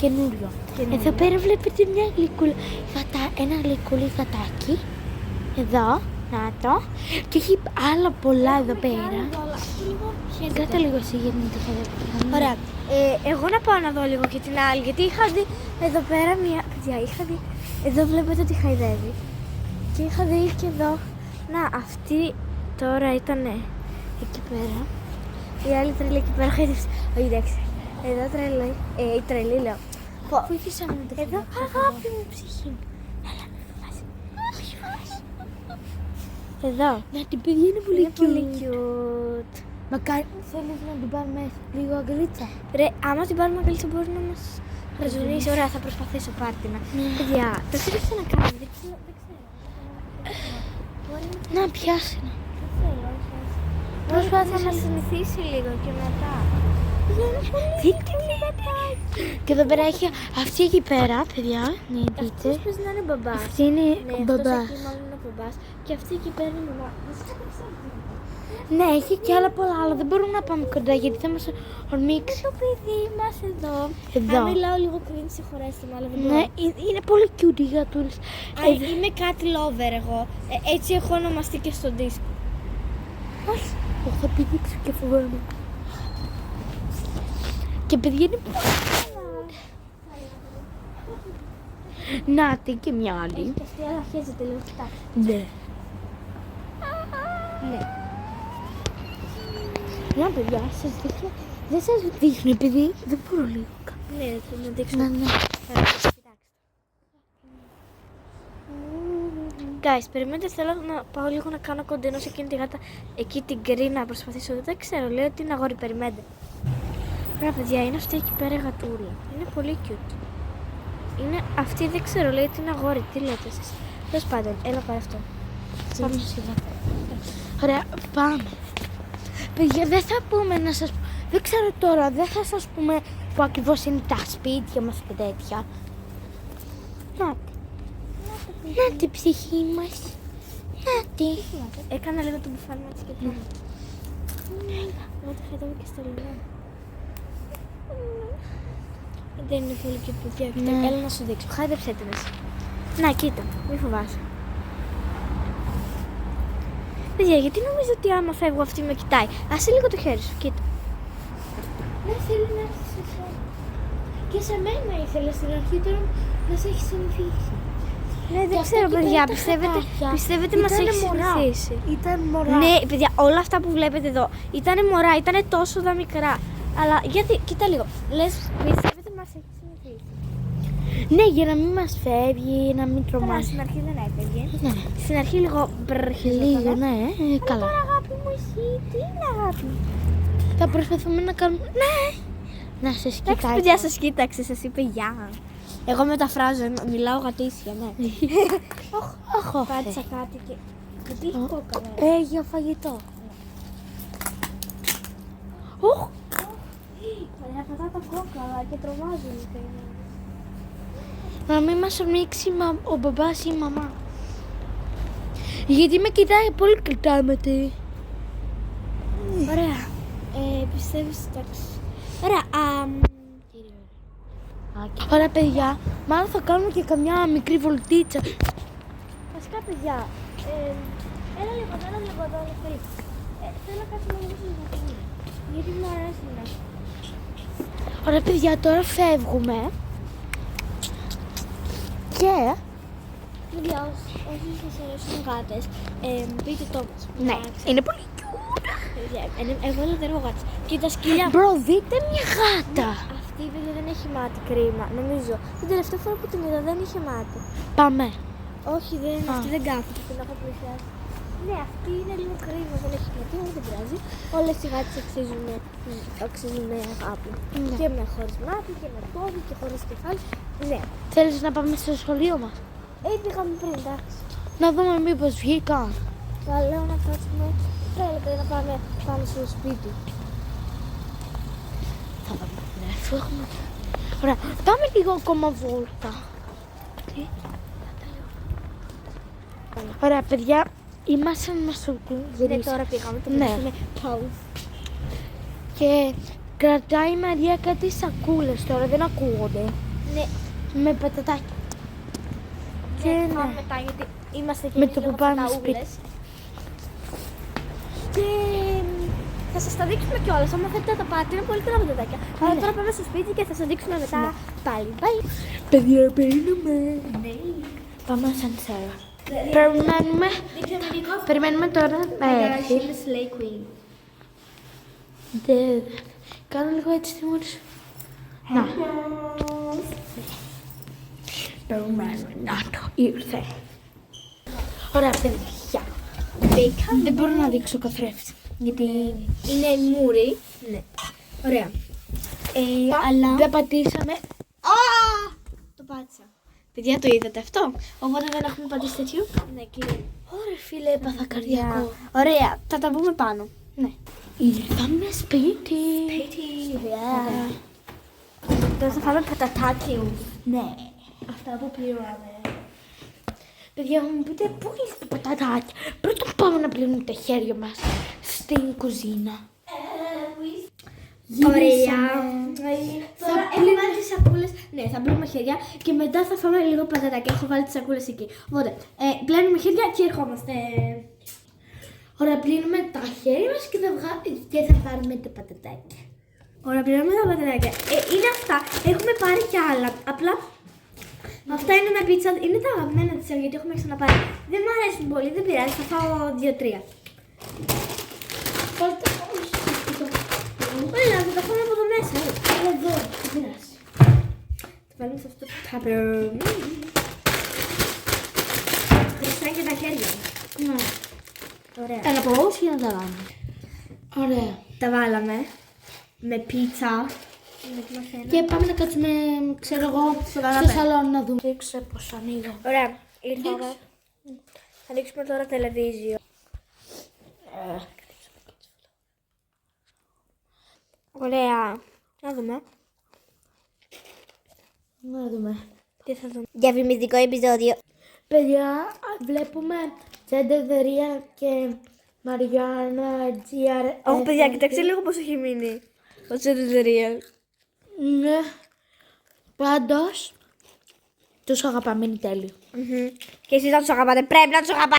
καινούριο. Εδώ πέρα βλέπετε μια ένα γλυκούλι γατάκι. Εδώ, να το. Και έχει άλλα πολλά εδώ πέρα. Κράτα λίγο εσύ γιατί δεν το είχα δει. Ωραία. Εγώ να πάω να δω λίγο και την άλλη, γιατί είχα δει εδώ πέρα μια. Παιδιά, είχα δει. Εδώ βλέπετε ότι χαϊδεύει. Και είχα δει και εδώ. Να, αυτή τώρα ήταν εκεί πέρα. Η άλλη τρελή εκεί πέρα χαϊδεύει. Όχι, εντάξει. Εδώ τρελή. Η τρελή λέω. Βοήθησα με το εδώ, αγάπη μου, ψυχή μου. Έλα, μην φοβάσαι. Όχι, φοβάσαι. Εδώ. Να την παιδιά είναι πολύ πολύ cute. cute. Μακάρι θέλεις να την πάρουμε λίγο αγκαλίτσα. Ρε, άμα την πάρουμε αγκαλίτσα μπορεί να μας ρεζονίσει. Ωραία, θα προσπαθήσω πάρτι να. Παιδιά, το θέλεις να κάνεις, δεν ξέρω. Να πιάσει. Προσπάθησα να συνηθίσει λίγο και μετά. Και εδώ πέρα έχει αυτή εκεί πέρα, παιδιά. Ναι, δείτε. Αυτός πες να είναι μπαμπάς. Αυτή είναι Ναι, μπαμπάς. αυτός εκεί μάλλον είναι μπαμπάς. Και αυτή εκεί πέρα είναι μαμά. Ναι, έχει και άλλα πολλά, αλλά δεν μπορούμε να πάμε κοντά γιατί θα μας ορμήξει. Το παιδί μας εδώ. Εδώ. Αν μιλάω λίγο cringe, συγχωρέστε με, αλλά δεν μπορώ. Ναι, είναι πολύ cute οι γατούλες. Είμαι κάτι lover εγώ. Έτσι έχω ονομαστεί και στο δίσκο. Όχι, θα πηδήξω και φοβάμαι. Και παιδιά είναι πολύ να τι και μια άλλη. Και αυτή αλλά χέζεται λίγο, κοιτάξτε. Ναι. Ναι. Να παιδιά, σας δείχνω. Δεν σας δείχνω επειδή δεν μπορώ λίγο. Ναι, θα να δείξω. Ναι. Κοιτάξτε. Guys, περιμένετε, θέλω να πάω λίγο να κάνω κοντινό σε εκείνη τη γάτα, εκεί την γκρι να προσπαθήσω. Δεν ξέρω, λέω ότι είναι αγόρι, περιμένετε. Ωραία παιδιά, είναι αυτή εκεί πέρα η γατούλα. Είναι πολύ cute. Είναι αυτή, δεν ξέρω, λέει ότι είναι αγόρι. Τι λέτε εσείς? Τέλος πάντων, έλα πάρε αυτό. Πάμε σιγά. Ωραία, πάμε. Παιδιά, δεν θα πούμε να σας... Δεν ξέρω τώρα, δεν θα σας πούμε που ακριβώς είναι τα σπίτια μας και τέτοια. Να τη ψυχή μας. Να τη. Έκανα λίγο το μπουφάνι έτσι και πάνω. Εγώ το χαϊδεύω και στο λιμάνι. Δεν είναι πολύ και παιδιά. Ναι. Έλα να σου δείξω. Χάιδεψέ την εσύ. Να, κοίτα. Μη φοβάσαι. Παιδιά, γιατί νομίζω ότι άμα φεύγω αυτή με κοιτάει? Άσε λίγο το χέρι σου, κοίτα. Δεν θέλει να έρθει σε σένα. Και σε μένα ήθελε στην αρχή, τώρα μας έχει συνηθίσει. Ναι, δεν ξέρω, παιδιά. Πιστεύετε μας έχει συνηθίσει? Ήταν μωρά. Ναι, παιδιά, όλα αυτά που βλέπετε εδώ ήταν μωρά, ήταν τόσο τα μικρά. Αλλά γιατί, κοίτα λίγο. Λες, πιστεύετε μας έχει συνηθίσει? Ναι, για να μην μας φεύγει, να μην Καλά, τρομάζει. στην αρχή δεν έφευγε. Ναι. Στην αρχή λίγο Λίγο, ναι, καλά. Τώρα αγάπη μου, εσύ, τι είναι αγάπη μου? Θα προσπαθούμε να κάνουμε... Ναι! Να σας Εντάξει, κοιτάει. παιδιά, σας κοίταξε, σας είπε γεια. Εγώ μεταφράζω, μιλάω γατήσια, ναι. Όχι, Πάτησα κάτι και... Γιατί έχει κόκαλα? για φαγητό. Οχ! Παιδιά, αυτά τα κόκαλα και τρομάζουν. Να μην μας ορμήξει ο μπαμπάς ή η μαμά. Γιατί με κοιτάει πολύ κριτάμετε. Ωραία. Πιστεύεις, εντάξει. Ωραία, Ωραία παιδιά, μάλλον θα κάνουμε και καμιά μικρή βολτίτσα. βασικά παιδιά, έλα λίγο εδώ, θέλει. Θέλω να κάτσουμε λίγο στο ζητή. Γιατί μου αρέσει να. Ωραία παιδιά, τώρα φεύγουμε. Και... Παιδιά, όσοι σας αρέσουν οι γάτες, πείτε το μας. Ναι, είναι πολύ cute. Παιδιά, εγώ ελευθερώ γάτες. Και τα σκυλιά. Μπρο, δείτε μια γάτα. Αυτή παιδιά δεν έχει μάτι, κρίμα, νομίζω. Την τελευταία φορά που την είδα δεν είχε μάτι. Πάμε. Όχι, αυτή δεν κάθεται, την έχω πλησιάσει. Ναι, αυτή είναι λίγο κρίμα, δεν έχει μάτι, αλλά δεν πειράζει. Όλες οι γάτες αξίζουν αγάπη. Ναι. Και με χωρίς μάτι, και με πόδι, και χωρίς κεφάλι. Ναι. Θέλεις να πάμε στο σχολείο μας? Πήγαμε πριν, εντάξει. Να δούμε μήπως βγήκα. Θα λέω να κάτσουμε. Θέλετε να πάμε πάνω στο σπίτι. Θα πάμε να φύγουμε. Ωραία, πάμε λίγο ακόμα βόλτα. Τι? Ωραία παιδιά, είμαστε στο Ναι, τώρα πήγαμε, το Ναι. πήγαμε pause. Και κρατάει η Μαρία κάτι σακούλες τώρα, δεν ακούγονται. Ναι. Με πατατάκι. Και Ναι, ναι. πάμε μετά γιατί είμαστε και Με εμείς το που λίγο πάμε φεταούλες. Και θα σας τα δείξουμε κιόλας, άμα θέλετε να τα πάτε, είναι πολύ καλά πατατάκια. Αλλά τώρα πάμε στο σπίτι και θα σας δείξουμε μετά πάλι. Bye! Παιδιά, περιμένουμε. Ναι. Πάμε σαν σέρα. Δηλαδή, δείξαμε λίγο. Περιμένουμε τώρα να έρθει. Είναι Slay Queen. Κάνω λίγο έτσι τη μούρη σου. Να. Περιμένουμε. Να το ήρθε. Ωραία, παιδιά. Δεν μπορώ να δείξω καθρέφτη. Γιατί είναι μούρι. Ναι. Ωραία. Αλλά... Δεν πατήσαμε. Το πάτησα. Παιδιά, το είδατε αυτό. Οπότε δεν έχουμε πατήσει τέτοιο. Ναι, κλείνει. Ωραία, φίλε, έπαθα καρδιακό. Ωραία, θα τα πούμε πάνω. Ναι. Ήρθαμε σπίτι. Ωραία. Τώρα θα φάμε πατατάκι. Ναι. Αυτά που πληρώναμε. Παιδιά, μου πείτε πού είναι το πατατάκι. Πρώτον πάμε να πλύνουμε τα χέρια μας στην κουζίνα. Ωραία. Θα πλύνουμε τις σακούλες. Ναι, θα πλύνουμε χέρια και μετά θα φάμε λίγο πατατάκι. Έχω βάλει τις σακούλες εκεί. Οπότε, πλύνουμε χέρια και ερχόμαστε. Ωραία, πλύνουμε τα χέρια μας και θα πάρουμε τα πατατάκια. Ωραία, πλύνουμε τα πατατάκια. Είναι αυτά. Έχουμε πάρει κι άλλα. Απλά αυτά είναι ένα πίτσα. Είναι τα αγαπημένα της γιατί έχουμε ξαναπάρει. Δεν μου αρέσουν πολύ, δεν πειράζει. Θα φάω 2-3. Όλα, θα τα φάμε από εδώ μέσα. Εδώ, δεν πειράζει. Θα βάλουμε σε αυτό το τάπερ. Χρυσά και τα χέρια. Ναι. Ωραία. Έλα από όσοι να τα βάλουμε. Ωραία. Τα βάλαμε με πίτσα. Και πάμε να κάτσουμε, ξέρω εγώ, στο σαλόνι να δούμε. Δείξε πως ανοίγω. Ωραία, ήρθαμε. Θα ανοίξουμε τώρα τηλεβίζιο. Ωραία. Να δούμε. Να δούμε. Τι θα δούμε. Διαφημιστικό επεισόδιο. Παιδιά, βλέπουμε Τσέντερ και Μαριάννα GR. Όχι, παιδιά, κοιτάξτε λίγο πώς έχει μείνει. Ο Τσέντερ. Ναι. Πάντως, τους αγαπάμε, είναι τέλειο. Και εσείς να τους αγαπάτε, πρέπει να τους αγαπάτε.